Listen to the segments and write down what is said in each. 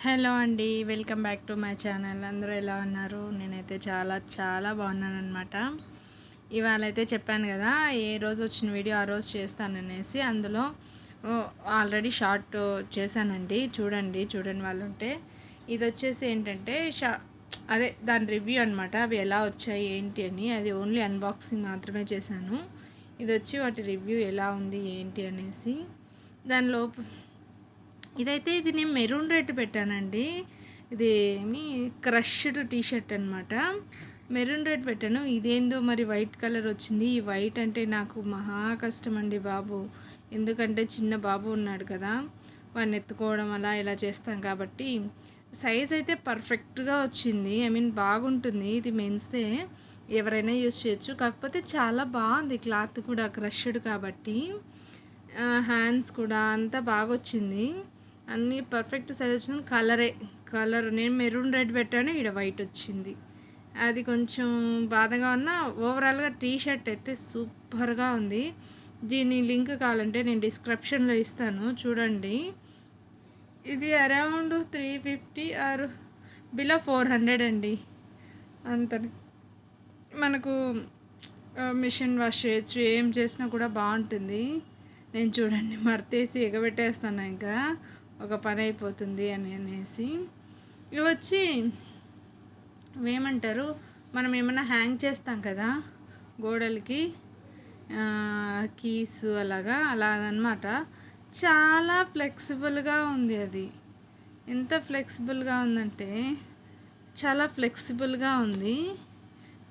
Hello అండి. Welcome back to my channel. అందరూ ఎలా ఉన్నారు? నేనైతే చాలా చాలా బాగున్నాననమాట. ఇవాళైతే చెప్పాను కదా, ఏ రోజు వచ్చిన వీడియో ఆ రోజు చేస్తాననేసి. అందులో ఆల్రెడీ షార్ట్ చేశానండి. చూడని వాళ్ళు ఉంటే. ఇది వచ్చేసి ఏంటంటే అదే దాని రివ్యూ అనమాట. అవి ఎలా వచ్చాయి ఏంటి అని. అది ఓన్లీ అన్బాక్సింగ్ మాత్రమే చేశాను. ఇది వచ్చి వాటి రివ్యూ ఎలా ఉంది ఏంటి అనేసి. దానిలో ఇది నేను మెరూన్ రెడ్ పెట్టానండి. ఇది ఏమి క్రష్డ్ టీషర్ట్ అనమాట. మెరూన్ రెడ్ పెట్టాను. ఇదేందో మరి వైట్ కలర్ వచ్చింది. ఈ వైట్ అంటే నాకు మహా కష్టం అండి బాబు. ఎందుకంటే చిన్న బాబు ఉన్నాడు కదా, వాడిని ఎత్తుకోవడం అలా ఇలా చేస్తాం కాబట్టి. సైజ్ అయితే పర్ఫెక్ట్గా వచ్చింది. బాగుంటుంది. ఇది మెన్స్దే, ఎవరైనా యూజ్ చేయొచ్చు. కాకపోతే చాలా బాగుంది. క్లాత్ కూడా క్రష్డ్ కాబట్టి. హ్యాండ్స్ కూడా అంతా బాగా వచ్చింది. అన్నీ పర్ఫెక్ట్ సైజ్ వచ్చింది. కలర్ నేను మెరూన్ రెడ్ పెట్టాను, ఇక్కడ వైట్ వచ్చింది. అది కొంచెం బాధగా ఉన్న. ఓవరాల్గా టీ షర్ట్ అయితే సూపర్గా ఉంది. దీని లింక్ కావాలంటే నేను డిస్క్రిప్షన్లో ఇస్తాను, చూడండి. ఇది అరౌండ్ 350 ఆర్ బిలో 400 అండి. అంత మనకు మిషన్ వాష్ చేయొచ్చు, ఏం చేసినా కూడా బాగుంటుంది. నేను చూడండి మడతేసి ఎగబెట్టేస్తాను, ఇంకా ఒక పని అయిపోతుంది అనేసి. ఇవి వచ్చి ఏమంటారు, మనం ఏమైనా హ్యాంగ్ చేస్తాం కదా గోడలకి, కీస్ అలాగనమాట. చాలా ఫ్లెక్సిబుల్గా ఉంది. అది ఎంత ఫ్లెక్సిబుల్గా ఉందంటే చాలా ఫ్లెక్సిబుల్గా ఉంది.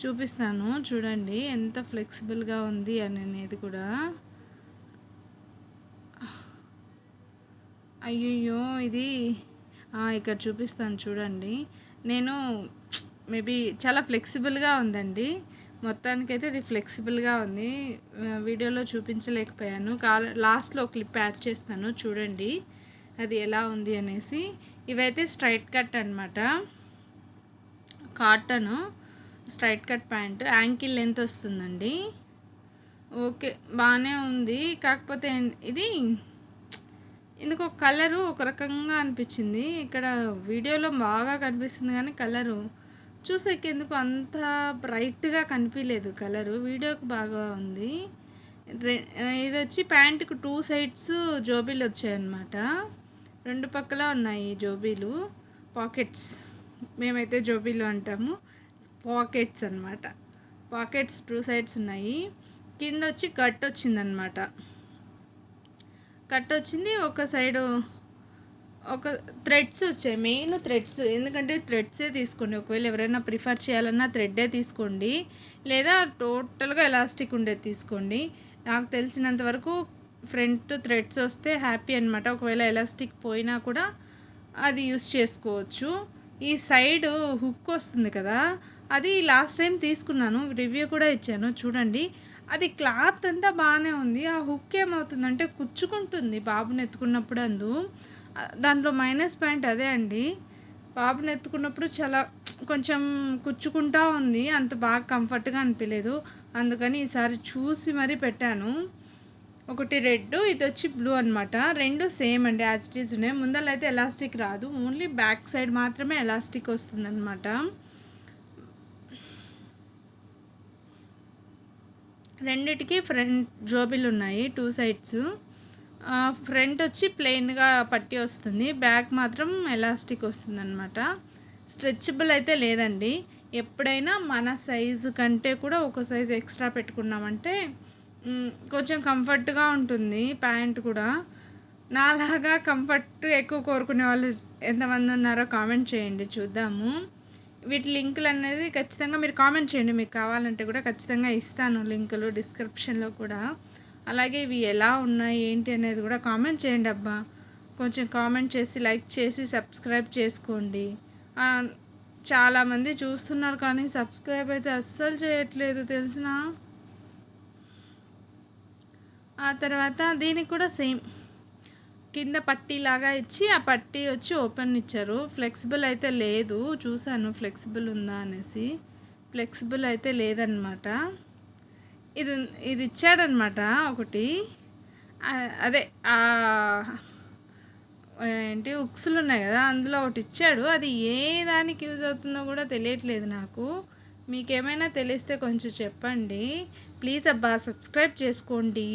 చూపిస్తాను చూడండి ఎంత ఫ్లెక్సిబుల్గా ఉంది అనేది కూడా. అయ్యయ్యో, ఇది ఇక్కడ చూపిస్తాను చూడండి. నేను మేబీ చాలా ఫ్లెక్సిబుల్గా ఉందండి. మొత్తానికైతే ఇది ఫ్లెక్సిబుల్గా ఉంది. వీడియోలో చూపించలేకపోయాను. లాస్ట్లో క్లిప్ యాడ్ చేస్తాను, చూడండి అది ఎలా ఉంది అనేసి. ఇవైతే స్ట్రైట్ కట్ అనమాట, cotton straight cut pant. Ankle length వస్తుందండి. ఓకే, బాగానే ఉంది. కాకపోతే ఇది ఎందుకో కలరు ఒక రకంగా అనిపించింది. ఇక్కడ వీడియోలో బాగా కనిపిస్తుంది కానీ కలరు చూసేకి ఎందుకు అంత బ్రైట్గా కనిపించలేదు. కలరు వీడియోకి బాగా ఉంది. ఇది వచ్చి ప్యాంటుకు 2 సైడ్స్ జోబీలు వచ్చాయన్నమాట. 2 పక్కల ఉన్నాయి జోబీలు, పాకెట్స్. మేమైతే జోబీలు అంటాము, పాకెట్స్ అనమాట. పాకెట్స్ 2 సైడ్స్ ఉన్నాయి. కింద వచ్చి కట్ వచ్చిందనమాట. కట్ వచ్చింది. ఒక సైడు ఒక థ్రెడ్స్ వచ్చాయి, మెయిన్ థ్రెడ్స్. ఎందుకంటే థ్రెడ్సే తీసుకోండి, ఒకవేళ ఎవరైనా ప్రిఫర్ చేయాలన్నా థ్రెడ్డే తీసుకోండి, లేదా టోటల్గా ఎలాస్టిక్ ఉండేది తీసుకోండి. నాకు తెలిసినంత వరకు ఫ్రంట్ థ్రెడ్స్ వస్తే హ్యాపీ అనమాట. ఒకవేళ ఎలాస్టిక్ పోయినా కూడా అది యూస్ చేసుకోవచ్చు. ఈ సైడ్ హుక్ వస్తుంది కదా, అది లాస్ట్ టైం తీసుకున్నాను, రివ్యూ కూడా ఇచ్చాను చూడండి. అది క్లాత్ అంతా బాగానే ఉంది. ఆ హుక్ ఏమవుతుందంటే కుచ్చుకుంటుంది బాబుని ఎత్తుకున్నప్పుడు. దాంట్లో మైనస్ పాయింట్ అదే అండి. బాబుని ఎత్తుకున్నప్పుడు చాలా కొంచెం కుచ్చుకుంటా ఉంది. అంత బాగా కంఫర్ట్గా అనిపించలేదు. అందుకని ఈసారి చూసి మరీ పెట్టాను. ఒకటి రెడ్, ఇది వచ్చి బ్లూ అనమాట. 2 సేమ్ అండి, యాజ్ ఇట్ ఈజ్ ఉన్నాయి. ముందర అయితే ఎలాస్టిక్ రాదు, ఓన్లీ బ్యాక్ సైడ్ మాత్రమే ఎలాస్టిక్ వస్తుంది అనమాట. రెండిటికి ఫ్రంట్ జోబీలు ఉన్నాయి 2 సైడ్స్. ఫ్రంట్ వచ్చి ప్లెయిన్గా పట్టి వస్తుంది, బ్యాక్ మాత్రం ఎలాస్టిక్ వస్తుంది అనమాట. స్ట్రెచబుల్ అయితే లేదండి. ఎప్పుడైనా మన సైజు కంటే కూడా ఒక సైజు ఎక్స్ట్రా పెట్టుకున్నామంటే కొంచెం కంఫర్ట్గా ఉంటుంది. ప్యాంట్ కూడా నాలాగా కంఫర్ట్ ఎక్కువ కోరుకునే వాళ్ళు ఎంతమంది ఉన్నారో కామెంట్ చేయండి, చూద్దాము. వీటి లింకులు అనేది ఖచ్చితంగా మీరు కామెంట్ చేయండి, మీకు కావాలంటే కూడా ఖచ్చితంగా ఇస్తాను లింకులు డిస్క్రిప్షన్లో కూడా. అలాగే ఇవి ఎలా ఉన్నాయి ఏంటి అనేది కూడా కామెంట్ చేయండి అబ్బా. కొంచెం కామెంట్ చేసి లైక్ చేసి సబ్స్క్రైబ్ చేసుకోండి. చాలామంది చూస్తున్నారు కానీ సబ్స్క్రైబ్ అయితే అస్సలు చేయట్లేదు, తెలిసిన. ఆ తర్వాత దీనికి కూడా సేమ్ కింద పట్టీలాగా ఇచ్చి, ఆ పట్టీ వచ్చి ఓపెన్ ఇచ్చారు. ఫ్లెక్సిబుల్ అయితే లేదు, చూశాను ఫ్లెక్సిబుల్ ఉందా అనేసి. ఫ్లెక్సిబుల్ అయితే లేదనమాట. ఇది ఇచ్చాడనమాట ఒకటి. అదే ఏంటి ఉక్సులు ఉన్నాయి కదా, అందులో ఒకటి ఇచ్చాడు. అది ఏ దానికి యూజ్ అవుతుందో కూడా తెలియట్లేదు నాకు. మీకేమైనా తెలిస్తే కొంచెం చెప్పండి ప్లీజ్. అబ్బా సబ్స్క్రైబ్ చేసుకోండి.